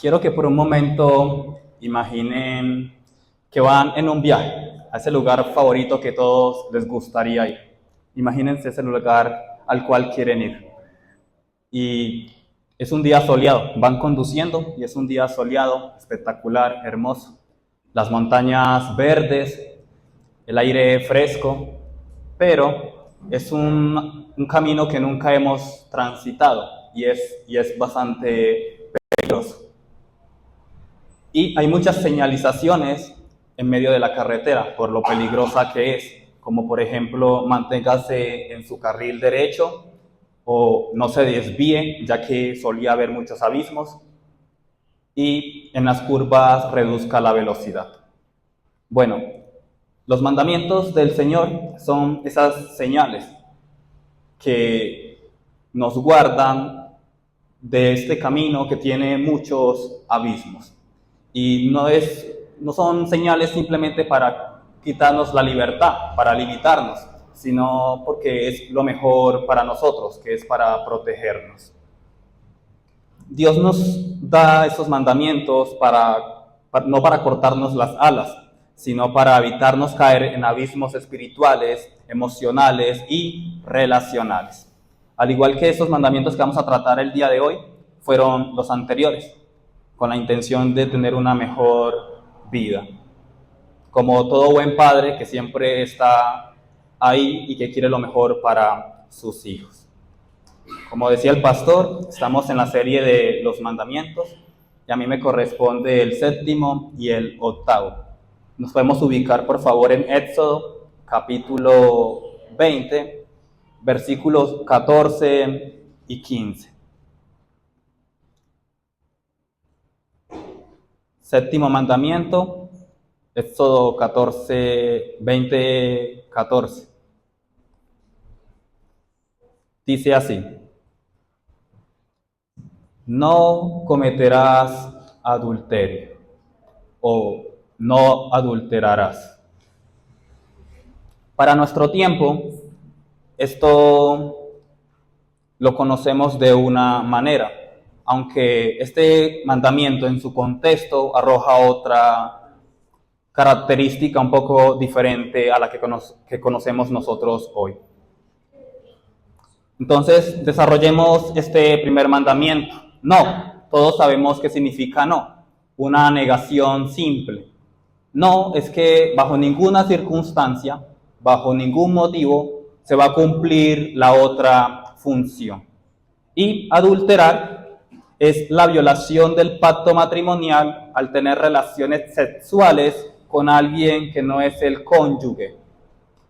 Quiero que por un momento imaginen que van en un viaje a ese lugar favorito que todos les gustaría ir. Imagínense ese lugar al cual quieren ir. Y es un día soleado, van conduciendo y es un día soleado, espectacular, hermoso. Las montañas verdes, el aire fresco, pero es un camino que nunca hemos transitado y es bastante peligroso. Y hay muchas señalizaciones en medio de la carretera por lo peligrosa que es, como por ejemplo, manténgase en su carril derecho o no se desvíe, ya que solía haber muchos abismos, y en las curvas reduzca la velocidad. Bueno, los mandamientos del Señor son esas señales que nos guardan de este camino que tiene muchos abismos. Y no son señales simplemente para quitarnos la libertad, para limitarnos, sino porque es lo mejor para nosotros, que es para protegernos. Dios nos da esos mandamientos no para cortarnos las alas, sino para evitarnos caer en abismos espirituales, emocionales y relacionales. Al igual que esos mandamientos que vamos a tratar el día de hoy, fueron los anteriores, con la intención de tener una mejor vida. Como todo buen padre que siempre está ahí y que quiere lo mejor para sus hijos. Como decía el pastor, estamos en la serie de los mandamientos y a mí me corresponde el séptimo y el octavo. Nos podemos ubicar, por favor, en Éxodo, capítulo 20, versículos 14 y 15. Séptimo mandamiento, Éxodo 20, 14. Dice así: no cometerás adulterio o no adulterarás. Para nuestro tiempo, esto lo conocemos de una manera, aunque este mandamiento en su contexto arroja otra característica un poco diferente a la que conocemos nosotros hoy. Entonces, desarrollemos este primer mandamiento. No, todos sabemos qué significa no, una negación simple. No es que bajo ninguna circunstancia, bajo ningún motivo, se va a cumplir la otra función. Y adulterar es la violación del pacto matrimonial al tener relaciones sexuales con alguien que no es el cónyuge.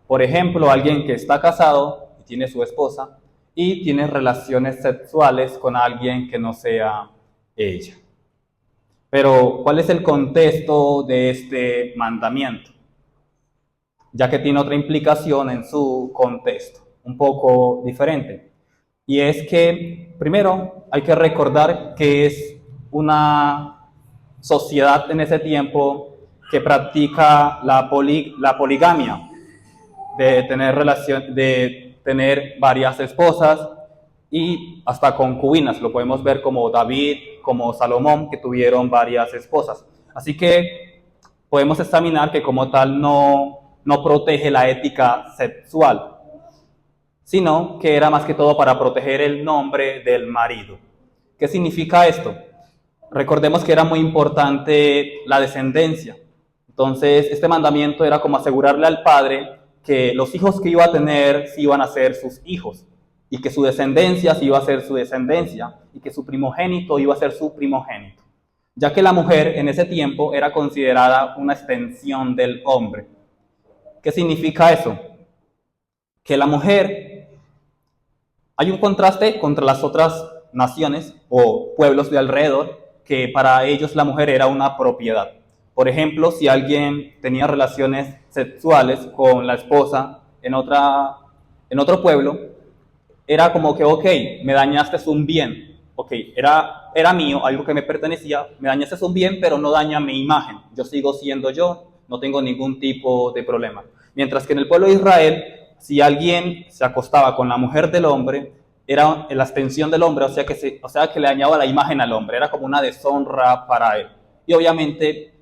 Por ejemplo, alguien que está casado y tiene su esposa y tiene relaciones sexuales con alguien que no sea ella. Pero, ¿cuál es el contexto de este mandamiento? Ya que tiene otra implicación en su contexto, un poco diferente. Y es que, primero, hay que recordar que es una sociedad en ese tiempo que practica la poligamia, de tener varias esposas y hasta concubinas. Lo podemos ver como David, como Salomón, que tuvieron varias esposas. Así que podemos examinar que como tal no protege la ética sexual, sino que era más que todo para proteger el nombre del marido. ¿Qué significa esto? Recordemos que era muy importante la descendencia. Entonces, este mandamiento era como asegurarle al padre que los hijos que iba a tener sí iban a ser sus hijos, y que su descendencia sí iba a ser su descendencia, y que su primogénito iba a ser su primogénito, ya que la mujer en ese tiempo era considerada una extensión del hombre. ¿Qué significa eso? Que la mujer, hay un contraste contra las otras naciones o pueblos de alrededor, que para ellos la mujer era una propiedad. Por ejemplo, si alguien tenía relaciones sexuales con la esposa en otro pueblo, era como que, ok, me dañaste un bien, ok, era mío, algo que me pertenecía, me dañaste un bien, pero no daña mi imagen, yo sigo siendo yo, no tengo ningún tipo de problema. Mientras que en el pueblo de Israel, si alguien se acostaba con la mujer del hombre, era la extensión del hombre, o sea que le dañaba la imagen al hombre, era como una deshonra para él. Y obviamente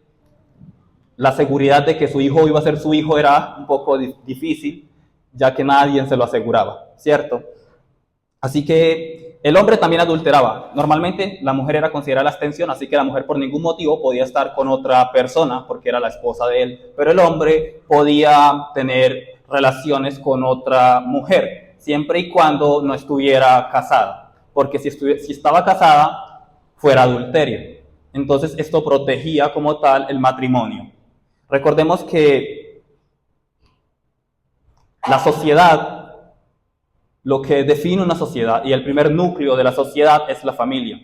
la seguridad de que su hijo iba a ser su hijo era un poco difícil, ya que nadie se lo aseguraba, ¿cierto? Así que el hombre también adulteraba. Normalmente la mujer era considerada la extensión, así que la mujer por ningún motivo podía estar con otra persona porque era la esposa de él, pero el hombre podía tener relaciones con otra mujer, siempre y cuando no estuviera casada, porque si estaba casada, fuera adulterio. Entonces esto protegía como tal el matrimonio. Recordemos que la sociedad, lo que define una sociedad y el primer núcleo de la sociedad es la familia.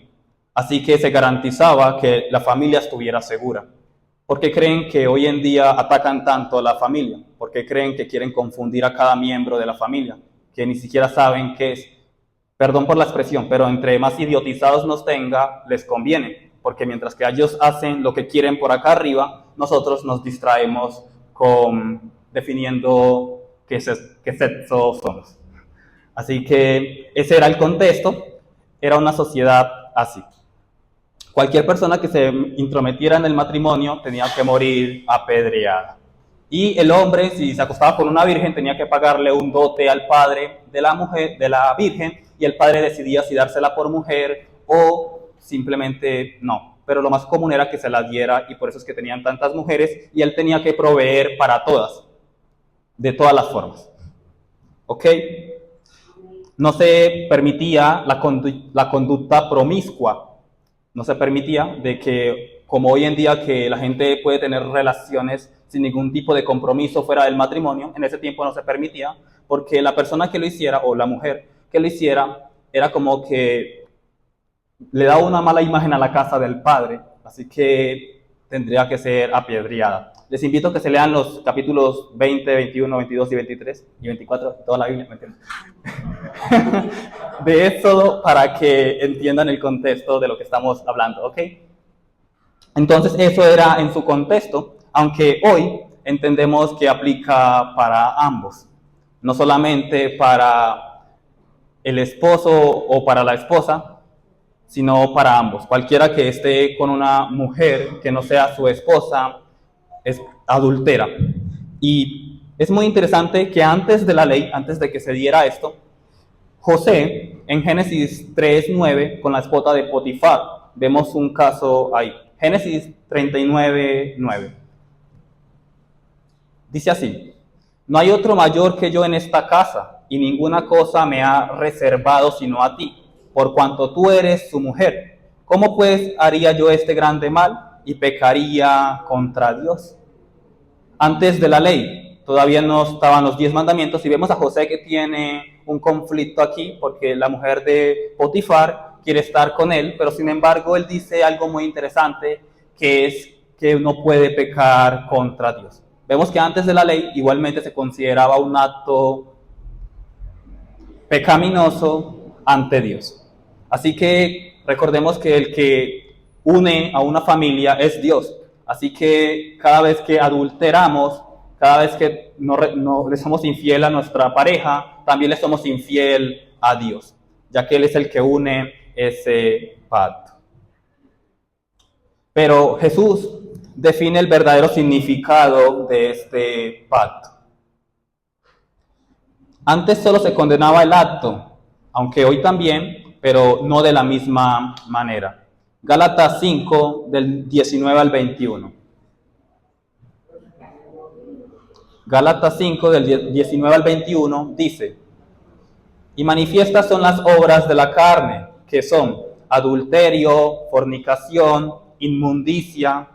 Así que se garantizaba que la familia estuviera segura. ¿Por qué creen que hoy en día atacan tanto a la familia? ¿Por qué creen que quieren confundir a cada miembro de la familia? Que ni siquiera saben qué es. Perdón por la expresión, pero entre más idiotizados nos tenga, les conviene. Porque mientras que ellos hacen lo que quieren por acá arriba, nosotros nos distraemos con definiendo qué sexo somos. Así que ese era el contexto, era una sociedad así. Cualquier persona que se intrometiera en el matrimonio tenía que morir apedreada. Y el hombre, si se acostaba con una virgen, tenía que pagarle un dote al padre de la mujer, de la virgen, y el padre decidía si dársela por mujer o simplemente no. Pero lo más común era que se la diera, y por eso es que tenían tantas mujeres, y él tenía que proveer para todas, de todas las formas. ¿Ok? No se permitía la conducta promiscua. No se permitía de que, como hoy en día que la gente puede tener relaciones sin ningún tipo de compromiso fuera del matrimonio, en ese tiempo no se permitía, porque la persona que lo hiciera, o la mujer que lo hiciera, era como que le daba una mala imagen a la casa del padre, así que tendría que ser apedreada. Les invito a que se lean los capítulos 20, 21, 22 y 23 y 24, toda la Biblia, ¿me entiendes? De Éxodo, para que entiendan el contexto de lo que estamos hablando, ¿ok? Entonces eso era en su contexto, aunque hoy entendemos que aplica para ambos, no solamente para el esposo o para la esposa, sino para ambos. Cualquiera que esté con una mujer que no sea su esposa es adultera. Y es muy interesante que antes de la ley, antes de que se diera esto, José, en Génesis 3:9, con la esposa de Potifar, vemos un caso ahí. Génesis 39:9. Dice así: no hay otro mayor que yo en esta casa, y ninguna cosa me ha reservado sino a ti, por cuanto tú eres su mujer. ¿Cómo pues haría yo este grande mal y pecaría contra Dios? Antes de la ley, todavía no estaban los 10 mandamientos, y vemos a José que tiene un conflicto aquí, porque la mujer de Potifar quiere estar con él, pero sin embargo él dice algo muy interesante, que es que no puede pecar contra Dios. Vemos que antes de la ley igualmente se consideraba un acto pecaminoso ante Dios. Así que recordemos que el que une a una familia es Dios. Así que cada vez que adulteramos, cada vez que no le somos infiel a nuestra pareja, también le somos infiel a Dios, ya que Él es el que une ese pacto. Pero Jesús define el verdadero significado de este pacto. Antes solo se condenaba el acto, aunque hoy también, pero no de la misma manera. Gálatas 5, del 19 al 21. Gálatas 5, del 19 al 21, dice: y manifiestas son las obras de la carne, que son adulterio, fornicación, inmundicia,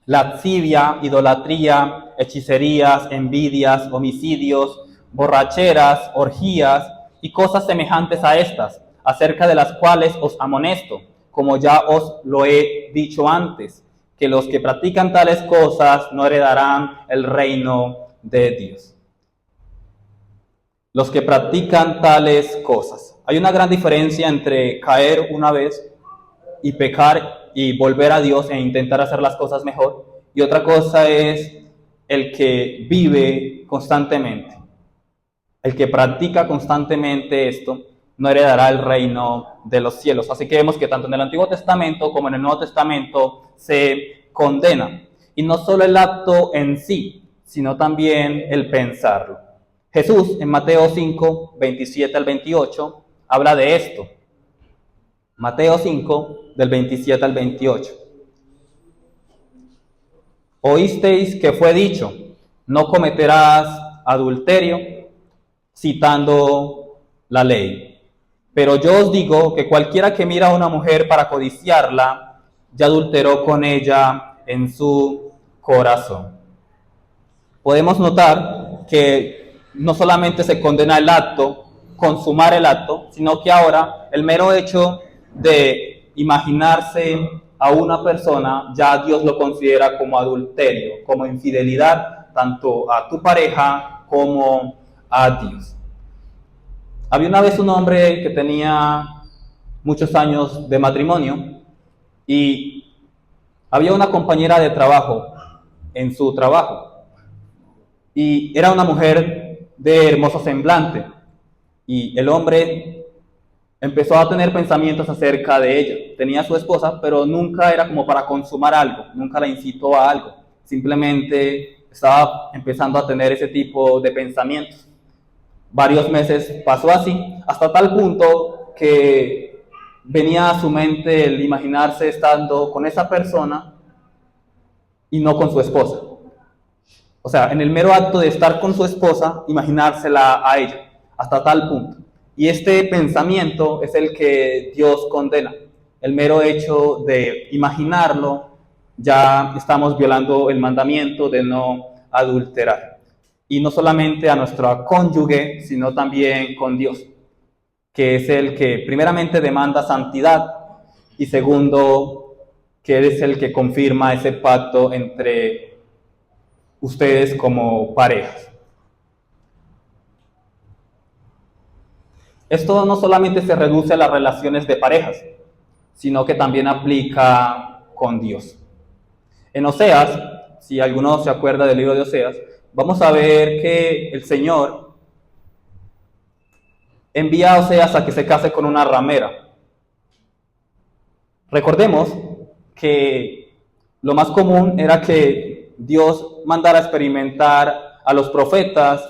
lascivia, idolatría, hechicerías, envidias, homicidios, borracheras, orgías y cosas semejantes a estas, acerca de las cuales os amonesto, como ya os lo he dicho antes, que los que practican tales cosas no heredarán el reino de Dios. Los que practican tales cosas. Hay una gran diferencia entre caer una vez y pecar y volver a Dios e intentar hacer las cosas mejor, y otra cosa es el que vive constantemente. el que practica constantemente esto no heredará el reino de los cielos. Así que vemos que tanto en el Antiguo Testamento como en el Nuevo Testamento se condena. Y no solo el acto en sí, sino también el pensarlo. Jesús en Mateo 5, 27 al 28, habla de esto. Mateo 5, del 27 al 28. Oísteis que fue dicho, no cometerás adulterio, citando la ley. Pero yo os digo que cualquiera que mira a una mujer para codiciarla, ya adulteró con ella en su corazón. Podemos notar que no solamente se condena el acto, consumar el acto, sino que ahora el mero hecho de imaginarse a una persona, ya Dios lo considera como adulterio, como infidelidad, tanto a tu pareja como a Dios. Había una vez un hombre que tenía muchos años de matrimonio y había una compañera de trabajo en su trabajo. Y era una mujer de hermoso semblante. Y el hombre empezó a tener pensamientos acerca de ella. Tenía a su esposa, pero nunca era como para consumar algo, nunca la incitó a algo. Simplemente estaba empezando a tener ese tipo de pensamientos. Varios meses pasó así, hasta tal punto que venía a su mente el imaginarse estando con esa persona y no con su esposa. O sea, en el mero acto de estar con su esposa, imaginársela a ella, hasta tal punto. Y este pensamiento es el que Dios condena. El mero hecho de imaginarlo, ya estamos violando el mandamiento de no adulterar. Y no solamente a nuestro cónyuge, sino también con Dios, que es el que primeramente demanda santidad y segundo, que es el que confirma ese pacto entre ustedes como parejas. Esto no solamente se reduce a las relaciones de parejas, sino que también aplica con Dios. En Oseas, si alguno se acuerda del libro de Oseas, vamos a ver que el Señor envía a Oseas a que se case con una ramera. Recordemos que lo más común era que Dios mandara a experimentar a los profetas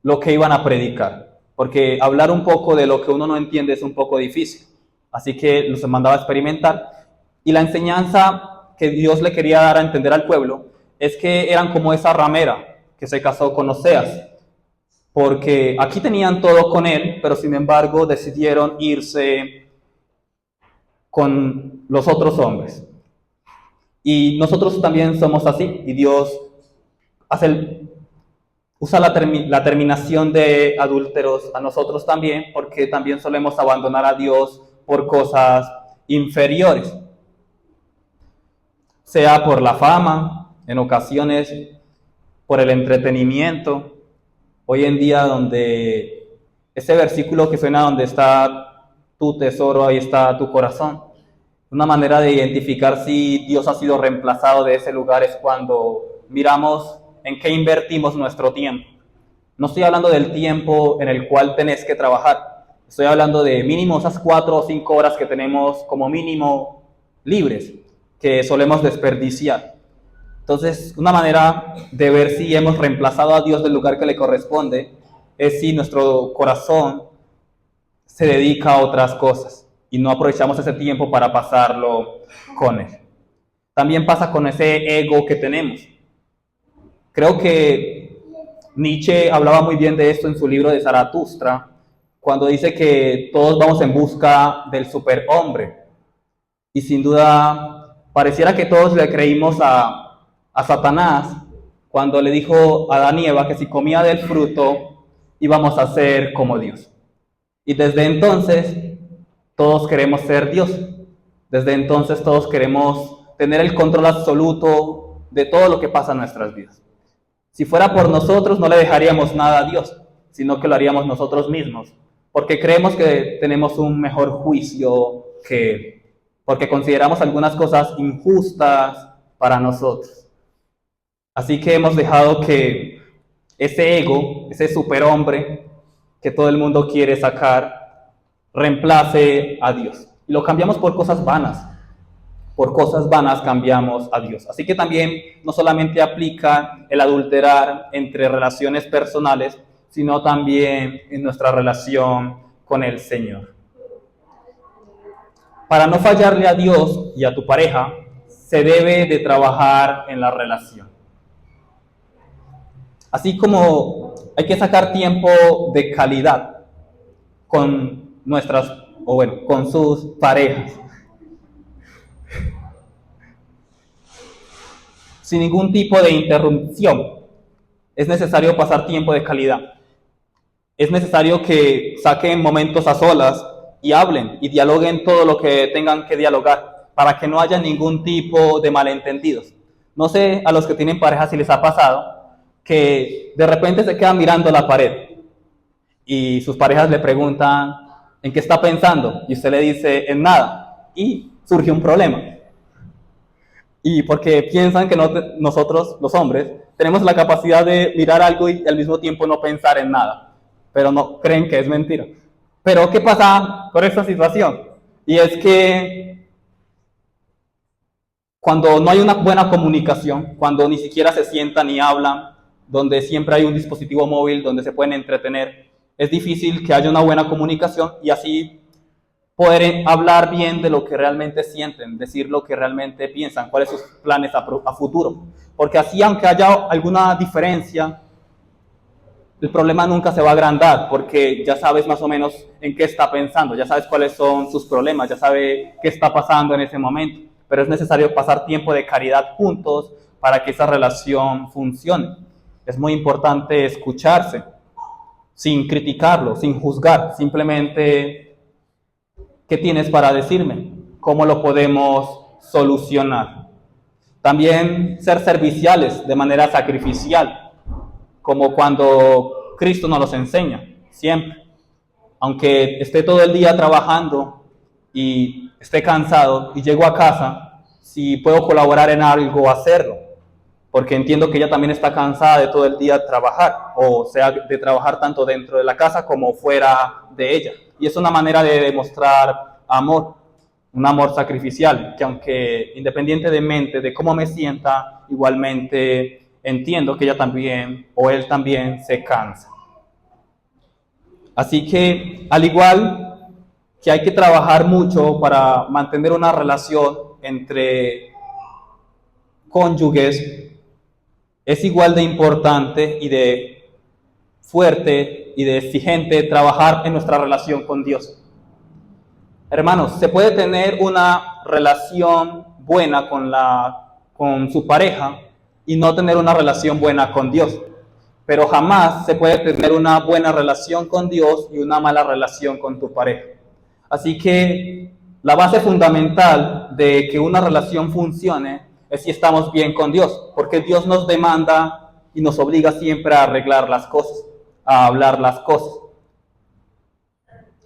lo que iban a predicar, porque hablar un poco de lo que uno no entiende es un poco difícil. Así que los mandaba a experimentar. Y la enseñanza que Dios le quería dar a entender al pueblo es que eran como esa ramera que se casó con Oseas, porque aquí tenían todo con él, pero sin embargo decidieron irse con los otros hombres. Y nosotros también somos así, y Dios usa la terminación de adúlteros a nosotros también, porque también solemos abandonar a Dios por cosas inferiores, sea por la fama, en ocasiones por el entretenimiento. Hoy en día, donde ese versículo que suena, donde está tu tesoro, ahí está tu corazón. Una manera de identificar si Dios ha sido reemplazado de ese lugar es cuando miramos en qué invertimos nuestro tiempo. No estoy hablando del tiempo en el cual tenés que trabajar. Estoy hablando de mínimo esas 4 o 5 horas que tenemos como mínimo libres, que solemos desperdiciar. Entonces, una manera de ver si hemos reemplazado a Dios del lugar que le corresponde es si nuestro corazón se dedica a otras cosas y no aprovechamos ese tiempo para pasarlo con Él. También pasa con ese ego que tenemos. Creo que Nietzsche hablaba muy bien de esto en su libro de Zaratustra, cuando dice que todos vamos en busca del superhombre. Y sin duda, pareciera que todos le creímos a Satanás cuando le dijo a Adán y Eva que si comía del fruto íbamos a ser como Dios. Y desde entonces todos queremos ser Dios. Desde entonces todos queremos tener el control absoluto de todo lo que pasa en nuestras vidas. Si fuera por nosotros no le dejaríamos nada a Dios, sino que lo haríamos nosotros mismos, porque creemos que tenemos un mejor juicio que Él, porque consideramos algunas cosas injustas para nosotros. Así que hemos dejado que ese ego, ese superhombre, que todo el mundo quiere sacar reemplace a Dios. Y lo cambiamos por cosas vanas. Por cosas vanas cambiamos a Dios. Así que también no solamente aplica el adulterar entre relaciones personales, sino también en nuestra relación con el Señor. Para no fallarle a Dios y a tu pareja, se debe de trabajar en la relación. Así como hay que sacar tiempo de calidad con con sus parejas, sin ningún tipo de interrupción. Es necesario pasar tiempo de calidad. Es necesario que saquen momentos a solas y hablen y dialoguen todo lo que tengan que dialogar para que no haya ningún tipo de malentendidos. No sé a los que tienen pareja si les ha pasado que de repente se quedan mirando la pared y sus parejas le preguntan ¿en qué está pensando? Y usted le dice en nada y surge un problema. Y porque piensan que nosotros, los hombres, tenemos la capacidad de mirar algo y al mismo tiempo no pensar en nada, pero no creen que es mentira. Pero ¿qué pasa con esta situación? Y es que cuando no hay una buena comunicación, cuando ni siquiera se sientan ni hablan, donde siempre hay un dispositivo móvil donde se pueden entretener, es difícil que haya una buena comunicación y así poder hablar bien de lo que realmente sienten, decir lo que realmente piensan, cuáles son sus planes a futuro. Porque así, aunque haya alguna diferencia, el problema nunca se va a agrandar, porque ya sabes más o menos en qué está pensando, ya sabes cuáles son sus problemas, ya sabes qué está pasando en ese momento. Pero es necesario pasar tiempo de caridad juntos para que esa relación funcione. Es muy importante escucharse, sin criticarlo, sin juzgar, simplemente ¿qué tienes para decirme? ¿Cómo lo podemos solucionar? También ser serviciales de manera sacrificial, como cuando Cristo nos los enseña, siempre. Aunque esté todo el día trabajando y esté cansado y llego a casa, si puedo colaborar en algo, hacerlo. Porque entiendo que ella también está cansada de todo el día trabajar, o sea, de trabajar tanto dentro de la casa como fuera de ella. Y es una manera de demostrar amor, un amor sacrificial, que aunque independientemente de cómo me sienta, igualmente entiendo que ella también, o él también, se cansa. Así que, al igual que hay que trabajar mucho para mantener una relación entre cónyuges, es igual de importante y de fuerte y de exigente trabajar en nuestra relación con Dios. Hermanos, se puede tener una relación buena con su pareja y no tener una relación buena con Dios. Pero jamás se puede tener una buena relación con Dios y una mala relación con tu pareja. Así que la base fundamental de que una relación funcione es si estamos bien con Dios, porque Dios nos demanda y nos obliga siempre a arreglar las cosas, a hablar las cosas.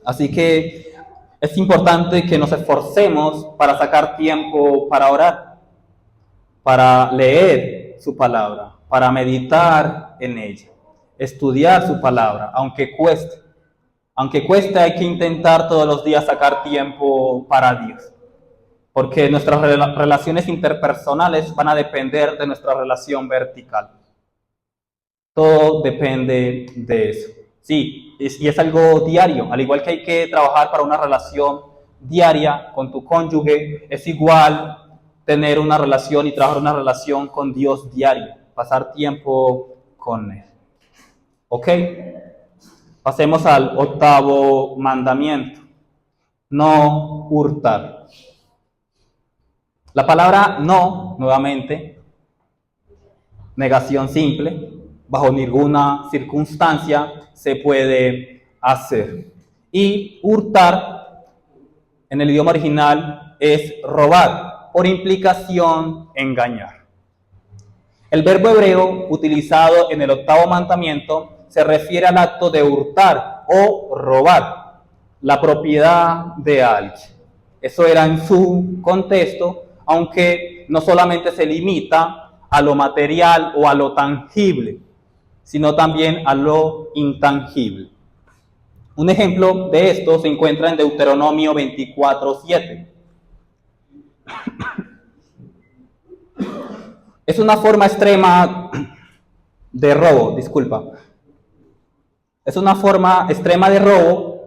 Así que es importante que nos esforcemos para sacar tiempo para orar, para leer su palabra, para meditar en ella, estudiar su palabra, aunque cueste. Aunque cueste, hay que intentar todos los días sacar tiempo para Dios. Porque nuestras relaciones interpersonales van a depender de nuestra relación vertical. Todo depende de eso. Sí, y es algo diario. Al igual que hay que trabajar para una relación diaria con tu cónyuge, es igual tener una relación y trabajar una relación con Dios diario. Pasar tiempo con Él. ¿Ok? Pasemos al 8º mandamiento. No hurtar. La palabra no, nuevamente, negación simple, bajo ninguna circunstancia se puede hacer. Y hurtar, en el idioma original, es robar, por implicación, engañar. El verbo hebreo utilizado en el 8º mandamiento se refiere al acto de hurtar o robar la propiedad de alguien. Eso era en su contexto, aunque no solamente se limita a lo material o a lo tangible, sino también a lo intangible. Un ejemplo de esto se encuentra en Deuteronomio 24:7. Es una forma extrema de robo, disculpa. Es una forma extrema de robo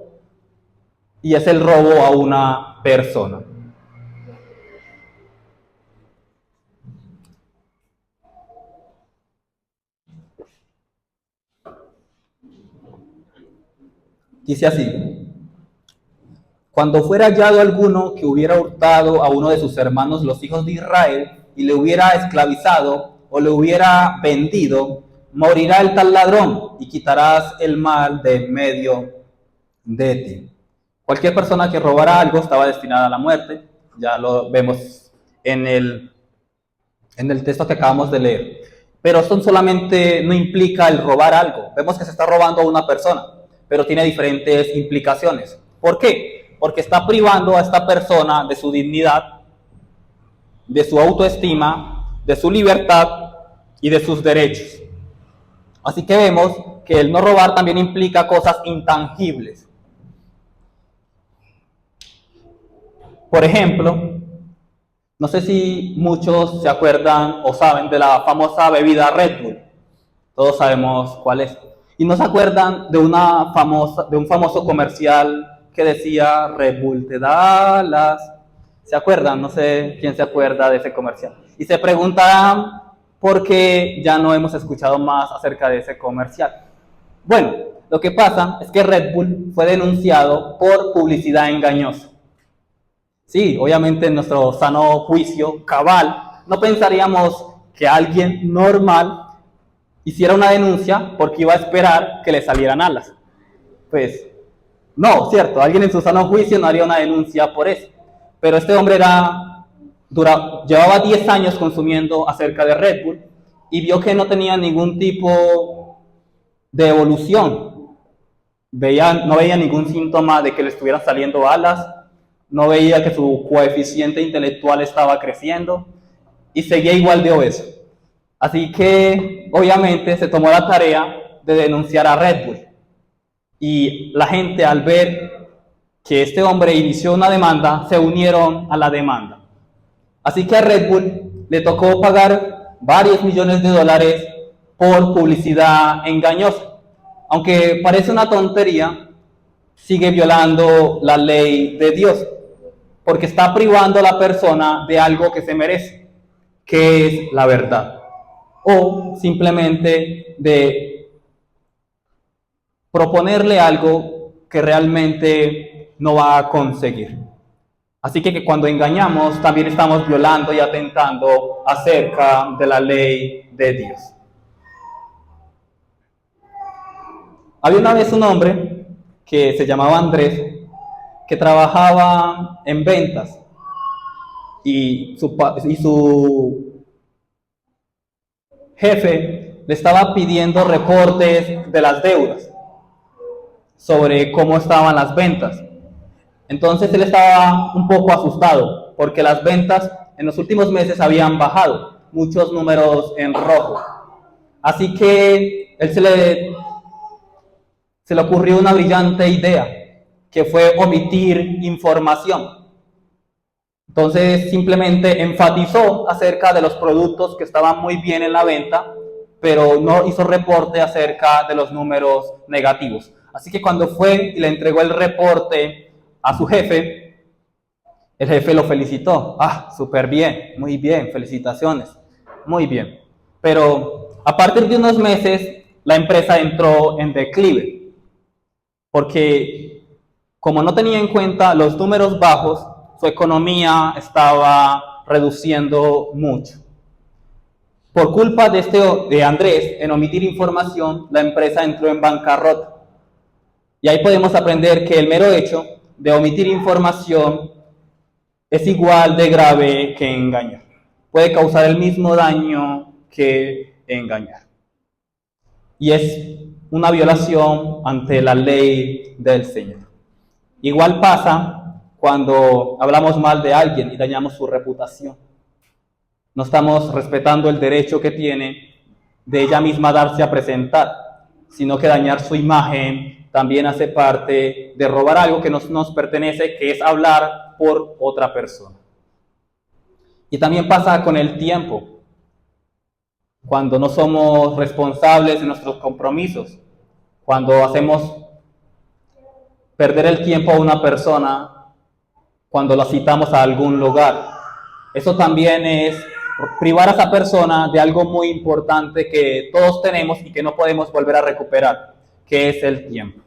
y es el robo a una persona. Dice así: cuando fuera hallado alguno que hubiera hurtado a uno de sus hermanos los hijos de Israel y le hubiera esclavizado o le hubiera vendido, morirá el tal ladrón y quitarás el mal de en medio de ti. Cualquier persona que robara algo estaba destinada a la muerte. Ya lo vemos en el texto que acabamos de leer. Pero esto solamente no implica el robar algo. Vemos que se está robando a una persona, pero tiene diferentes implicaciones. ¿Por qué? Porque está privando a esta persona de su dignidad, de su autoestima, de su libertad y de sus derechos. Así que vemos que el no robar también implica cosas intangibles. Por ejemplo, no sé si muchos se acuerdan o saben de la famosa bebida Red Bull. Todos sabemos cuál es. Y no se acuerdan de un famoso comercial que decía Red Bull te da alas. ¿Se acuerdan? No sé quién se acuerda de ese comercial. Y se preguntarán por qué ya no hemos escuchado más acerca de ese comercial. Bueno, lo que pasa es que Red Bull fue denunciado por publicidad engañosa. Sí, obviamente en nuestro sano juicio cabal, no pensaríamos que alguien normal hiciera una denuncia porque iba a esperar que le salieran alas. Pues no, cierto, alguien en su sano juicio no haría una denuncia por eso. Pero este hombre llevaba 10 años consumiendo acerca de Red Bull y vio que no tenía ningún tipo de evolución. No veía ningún síntoma de que le estuvieran saliendo alas, no veía que su coeficiente intelectual estaba creciendo y seguía igual de obeso. Así que, obviamente, se tomó la tarea de denunciar a Red Bull. Y la gente, al ver que este hombre inició una demanda, se unieron a la demanda. Así que a Red Bull le tocó pagar varios millones de dólares por publicidad engañosa. Aunque parece una tontería, sigue violando la ley de Dios, porque está privando a la persona de algo que se merece, que es la verdad, o simplemente de proponerle algo que realmente no va a conseguir. Así que cuando engañamos también estamos violando y atentando acerca de la ley de Dios. Había una vez un hombre que se llamaba Andrés, que trabajaba en ventas y su jefe le estaba pidiendo reportes de las deudas sobre cómo estaban las ventas. Entonces él estaba un poco asustado porque las ventas en los últimos meses habían bajado, muchos números en rojo. Así que él se le ocurrió una brillante idea, que fue omitir información. Entonces simplemente enfatizó acerca de los productos que estaban muy bien en la venta, pero no hizo reporte acerca de los números negativos. Así que cuando fue y le entregó el reporte a su jefe, el jefe lo felicitó. Ah, súper bien, muy bien, felicitaciones, muy bien. Pero a partir de unos meses, la empresa entró en declive, porque como no tenía en cuenta los números bajos, su economía estaba reduciendo mucho. Por culpa de Andrés, en omitir información, la empresa entró en bancarrota. Y ahí podemos aprender que el mero hecho de omitir información es igual de grave que engañar. Puede causar el mismo daño que engañar. Y es una violación ante la ley del Señor. Igual pasa cuando hablamos mal de alguien y dañamos su reputación. No estamos respetando el derecho que tiene de ella misma darse a presentar, sino que dañar su imagen también hace parte de robar algo que nos pertenece, que es hablar por otra persona. Y también pasa con el tiempo. Cuando no somos responsables de nuestros compromisos, cuando hacemos perder el tiempo a una persona, cuando la citamos a algún lugar. Eso también es privar a esa persona de algo muy importante que todos tenemos y que no podemos volver a recuperar, que es el tiempo.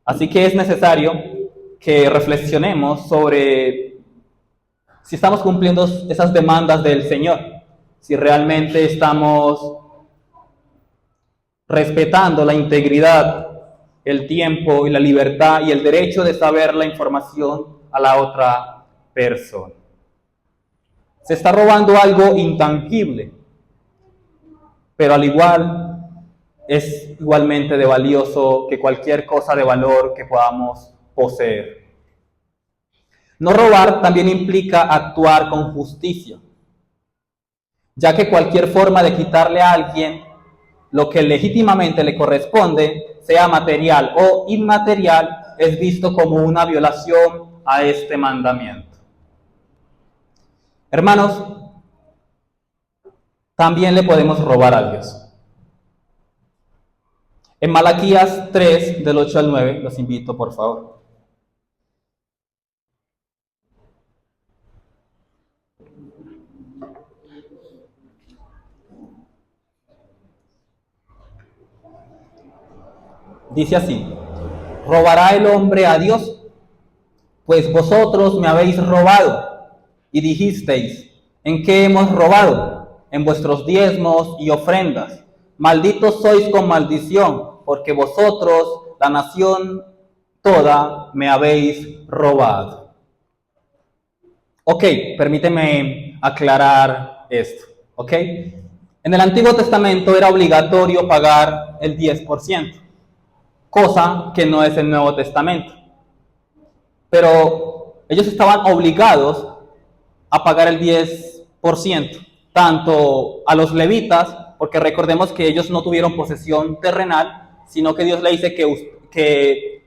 Así que es necesario que reflexionemos sobre si estamos cumpliendo esas demandas del Señor, si realmente estamos respetando la integridad, el tiempo y la libertad y el derecho de saber la información a la otra persona. Se está robando algo intangible, pero al igual es igualmente de valioso que cualquier cosa de valor que podamos poseer. No robar también implica actuar con justicia, ya que cualquier forma de quitarle a alguien lo que legítimamente le corresponde, sea material o inmaterial, es visto como una violación a este mandamiento. Hermanos, también le podemos robar a Dios. En Malaquías 3, del 8 al 9, los invito, por favor. Dice así: ¿robará el hombre a Dios? Pues vosotros me habéis robado. Y dijisteis: ¿en qué hemos robado? En vuestros diezmos y ofrendas. Malditos sois con maldición, porque vosotros, la nación toda, me habéis robado. Ok, permíteme aclarar esto, ¿ok? En el Antiguo Testamento era obligatorio pagar el 10%, cosa que no es el Nuevo Testamento. Pero ellos estaban obligados a pagar el 10%, tanto a los levitas, porque recordemos que ellos no tuvieron posesión terrenal, sino que Dios le dice que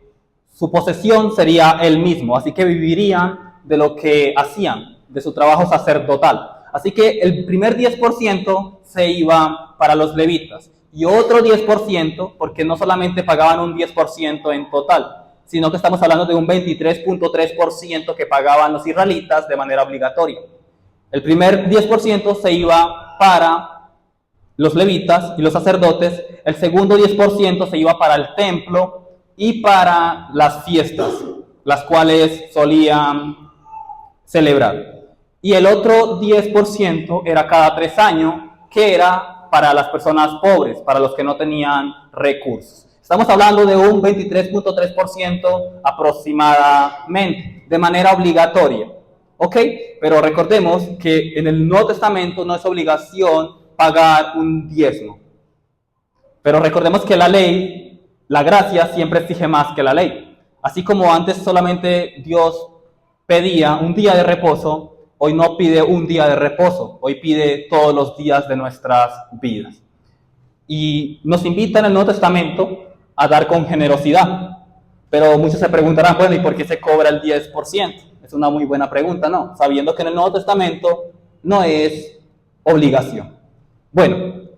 su posesión sería él mismo, así que vivirían de lo que hacían, de su trabajo sacerdotal. Así que el primer 10% se iba para los levitas, y otro 10%, porque no solamente pagaban un 10% en total, sino que estamos hablando de un 23.3% que pagaban los israelitas de manera obligatoria. El primer 10% se iba para los levitas y los sacerdotes, el segundo 10% se iba para el templo y para las fiestas, las cuales solían celebrar. Y el otro 10% era cada 3 años, que era para las personas pobres, para los que no tenían recursos. Estamos hablando de un 23.3% aproximadamente, de manera obligatoria. ¿Ok? Pero recordemos que en el Nuevo Testamento no es obligación pagar un diezmo. Pero recordemos que la ley, la gracia, siempre exige más que la ley. Así como antes solamente Dios pedía un día de reposo, hoy no pide un día de reposo, hoy pide todos los días de nuestras vidas. Y nos invita en el Nuevo Testamento a dar con generosidad. Pero muchos se preguntarán, bueno, ¿y por qué se cobra el 10%? Es una muy buena pregunta, ¿no? Sabiendo que en el Nuevo Testamento no es obligación. Bueno,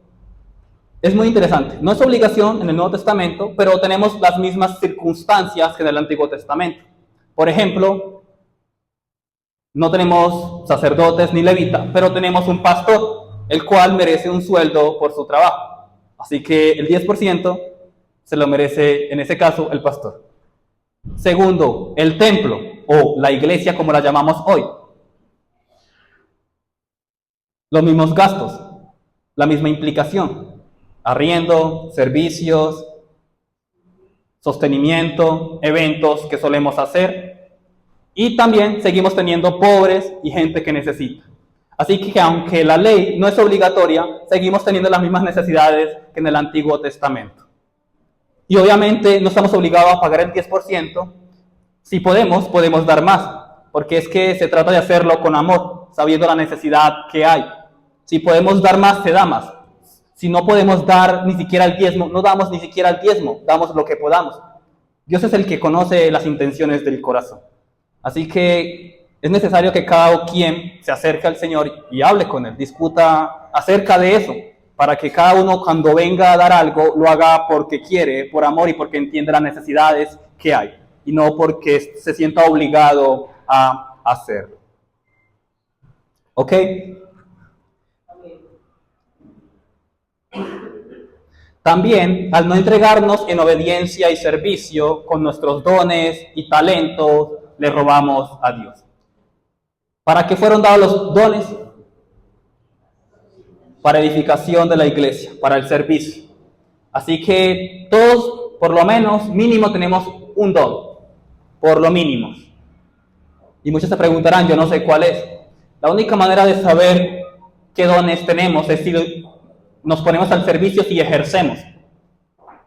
es muy interesante. No es obligación en el Nuevo Testamento, pero tenemos las mismas circunstancias que en el Antiguo Testamento. Por ejemplo, no tenemos sacerdotes ni levitas, pero tenemos un pastor, el cual merece un sueldo por su trabajo. Así que el 10% se lo merece, en ese caso, el pastor. Segundo, el templo, o la iglesia como la llamamos hoy. Los mismos gastos, la misma implicación. Arriendo, servicios, sostenimiento, eventos que solemos hacer. Y también seguimos teniendo pobres y gente que necesita. Así que aunque la ley no es obligatoria, seguimos teniendo las mismas necesidades que en el Antiguo Testamento. Y obviamente no estamos obligados a pagar el 10%. Si podemos dar más, porque es que se trata de hacerlo con amor, sabiendo la necesidad que hay. Si podemos dar más, se da más. Si no podemos dar ni siquiera el diezmo, no damos ni siquiera el diezmo, damos lo que podamos. Dios es el que conoce las intenciones del corazón. Así que es necesario que cada quien se acerque al Señor y hable con Él, discuta acerca de eso, para que cada uno cuando venga a dar algo lo haga porque quiere, por amor y porque entiende las necesidades que hay, y no porque se sienta obligado a hacerlo. ¿Ok? También, al no entregarnos en obediencia y servicio con nuestros dones y talentos, le robamos a Dios. ¿Para qué fueron dados los dones? Para edificación de la iglesia, para el servicio. Así que todos, por lo menos, mínimo tenemos un don, por lo mínimo. Y muchos se preguntarán, yo no sé cuál es. La única manera de saber qué dones tenemos es si nos ponemos al servicio y ejercemos.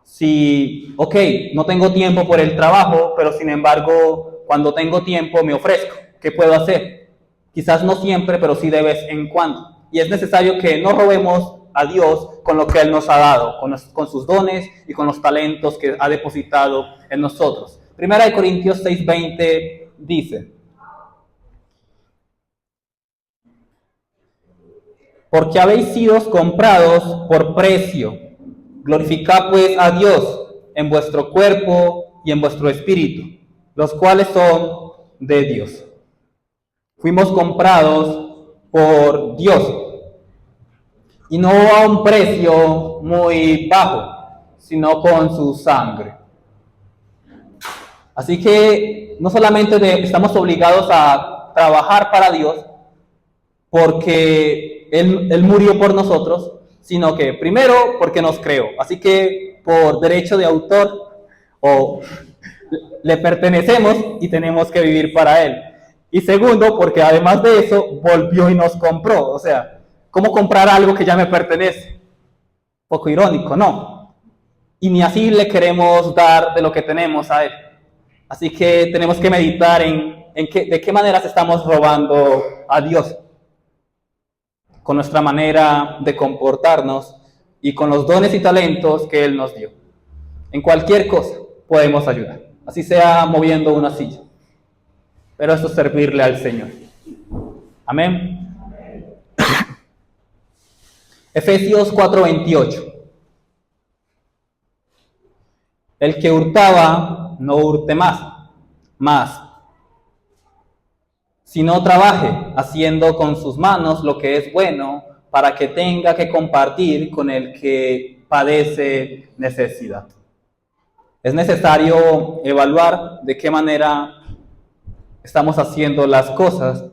Si, ok, no tengo tiempo por el trabajo, pero sin embargo, cuando tengo tiempo me ofrezco. ¿Qué puedo hacer? Quizás no siempre, pero sí de vez en cuando. Y es necesario que no robemos a Dios con lo que Él nos ha dado, con sus dones y con los talentos que ha depositado en nosotros. Primera de Corintios 6:20 dice: porque habéis sido comprados por precio. Glorificad pues a Dios en vuestro cuerpo y en vuestro espíritu, los cuales son de Dios. Fuimos comprados por Dios, y no a un precio muy bajo, sino con su sangre. Así que no solamente estamos obligados a trabajar para Dios, porque Él murió por nosotros, sino que primero porque nos creó. Así que por derecho de autor le pertenecemos y tenemos que vivir para Él. Y segundo, porque además de eso, volvió y nos compró. O sea, ¿cómo comprar algo que ya me pertenece? Poco irónico, ¿no? Y ni así le queremos dar de lo que tenemos a Él. Así que tenemos que meditar de qué maneras estamos robando a Dios, con nuestra manera de comportarnos y con los dones y talentos que Él nos dio. En cualquier cosa podemos ayudar, así sea moviendo una silla. Pero eso es servirle al Señor. Amén. Efesios 4:28. El que hurtaba, no hurte más, sino trabaje haciendo con sus manos lo que es bueno, para que tenga que compartir con el que padece necesidad. Es necesario evaluar de qué manera estamos haciendo las cosas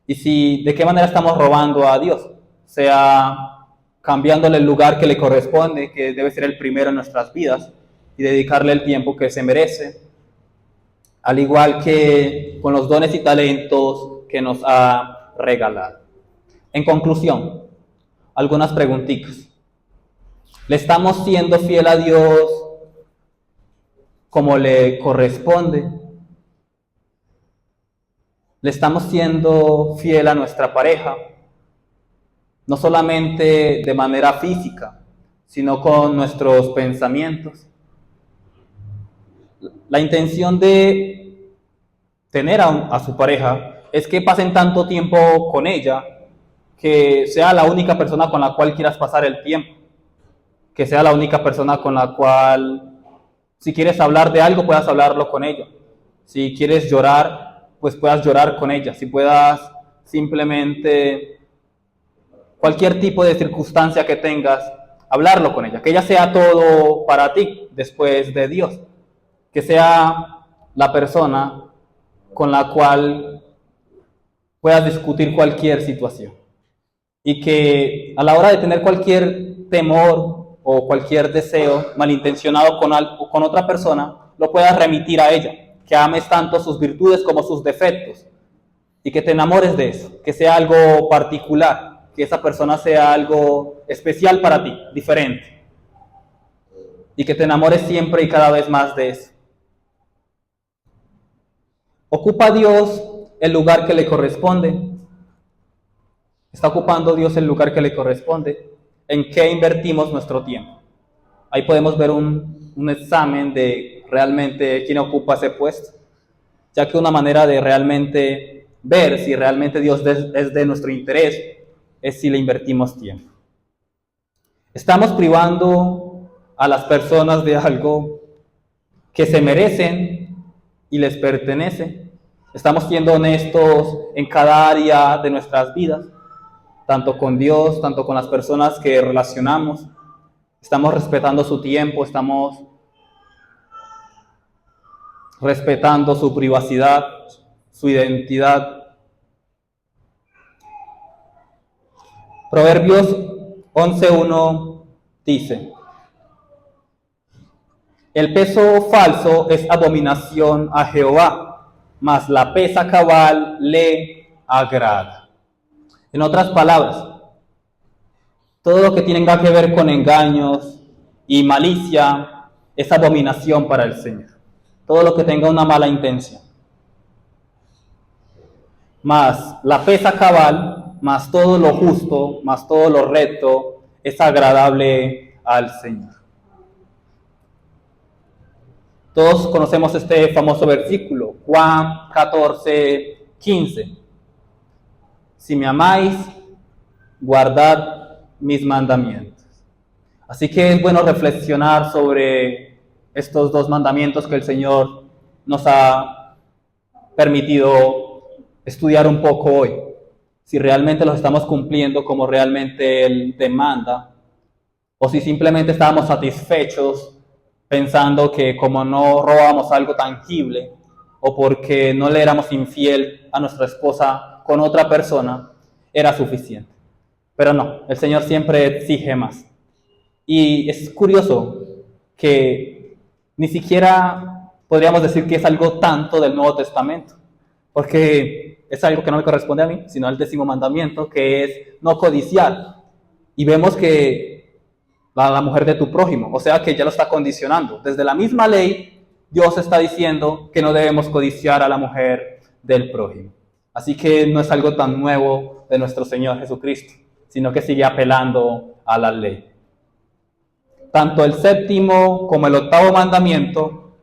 y de qué manera estamos robando a Dios, sea cambiándole el lugar que le corresponde, que debe ser el primero en nuestras vidas, y dedicarle el tiempo que se merece, al igual que con los dones y talentos que nos ha regalado. En conclusión, algunas preguntitas. ¿Le estamos siendo fiel a Dios como le corresponde? ¿Le estamos siendo fiel a nuestra pareja? No solamente de manera física, sino con nuestros pensamientos. La intención de tener a su pareja es que pasen tanto tiempo con ella, que sea la única persona con la cual quieras pasar el tiempo, que sea la única persona con la cual, si quieres hablar de algo, puedas hablarlo con ella. Si quieres llorar, pues puedas llorar con ella. Si puedas simplemente, cualquier tipo de circunstancia que tengas, hablarlo con ella. Que ella sea todo para ti después de Dios. Que sea la persona con la cual puedas discutir cualquier situación. Y que a la hora de tener cualquier temor o cualquier deseo malintencionado con otra persona, lo puedas remitir a ella. Que ames tanto sus virtudes como sus defectos. Y que te enamores de eso. Que sea algo particular. Que esa persona sea algo especial para ti, diferente. Y que te enamores siempre y cada vez más de eso. ¿Ocupa Dios el lugar que le corresponde? ¿Está ocupando Dios el lugar que le corresponde? ¿En qué invertimos nuestro tiempo? Ahí podemos ver un examen de realmente quién ocupa ese puesto, ya que una manera de realmente ver si realmente Dios es de nuestro interés es si le invertimos tiempo. Estamos privando a las personas de algo que se merecen y les pertenece. Estamos siendo honestos en cada área de nuestras vidas, tanto con Dios, tanto con las personas que relacionamos. Estamos respetando su tiempo, estamos respetando su privacidad, su identidad. Proverbios 11:1 dice: el peso falso es abominación a Jehová, mas la pesa cabal le agrada. En otras palabras, todo lo que tenga que ver con engaños y malicia es abominación para el Señor. Todo lo que tenga una mala intención. Mas la pesa cabal, más todo lo justo, más todo lo recto, es agradable al Señor. Todos conocemos este famoso versículo, Juan 14:15. Si me amáis, guardad mis mandamientos. Así que es bueno reflexionar sobre estos dos mandamientos que el Señor nos ha permitido estudiar un poco hoy. Si realmente los estamos cumpliendo como realmente Él demanda, o si simplemente estábamos satisfechos pensando que como no robamos algo tangible, o porque no le éramos infiel a nuestra esposa con otra persona, era suficiente. Pero no, el Señor siempre exige más. Y es curioso que ni siquiera podríamos decir que es algo tanto del Nuevo Testamento, porque es algo que no me corresponde a mí, sino al 10º mandamiento, que es no codiciar. Y vemos que la mujer de tu prójimo, o sea que ya lo está condicionando. Desde la misma ley, Dios está diciendo que no debemos codiciar a la mujer del prójimo. Así que no es algo tan nuevo de nuestro Señor Jesucristo, sino que sigue apelando a la ley. Tanto el 7º como el 8º mandamiento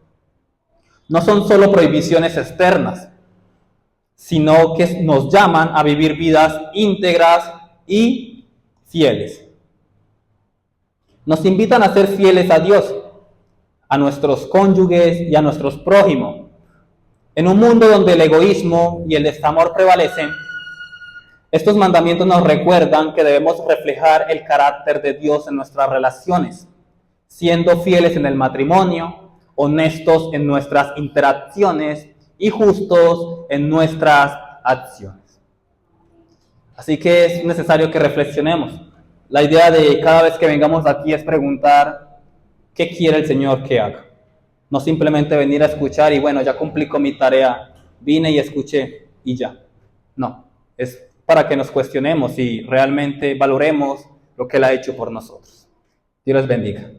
no son solo prohibiciones externas, sino que nos llaman a vivir vidas íntegras y fieles. Nos invitan a ser fieles a Dios, a nuestros cónyuges y a nuestros prójimos. En un mundo donde el egoísmo y el desamor prevalecen, estos mandamientos nos recuerdan que debemos reflejar el carácter de Dios en nuestras relaciones, siendo fieles en el matrimonio, honestos en nuestras interacciones y justos en nuestras acciones. Así que es necesario que reflexionemos. La idea de cada vez que vengamos aquí es preguntar qué quiere el Señor que haga. No simplemente venir a escuchar y bueno, ya cumplí con mi tarea, vine y escuché y ya. No, es para que nos cuestionemos y realmente valoremos lo que Él ha hecho por nosotros. Dios les bendiga.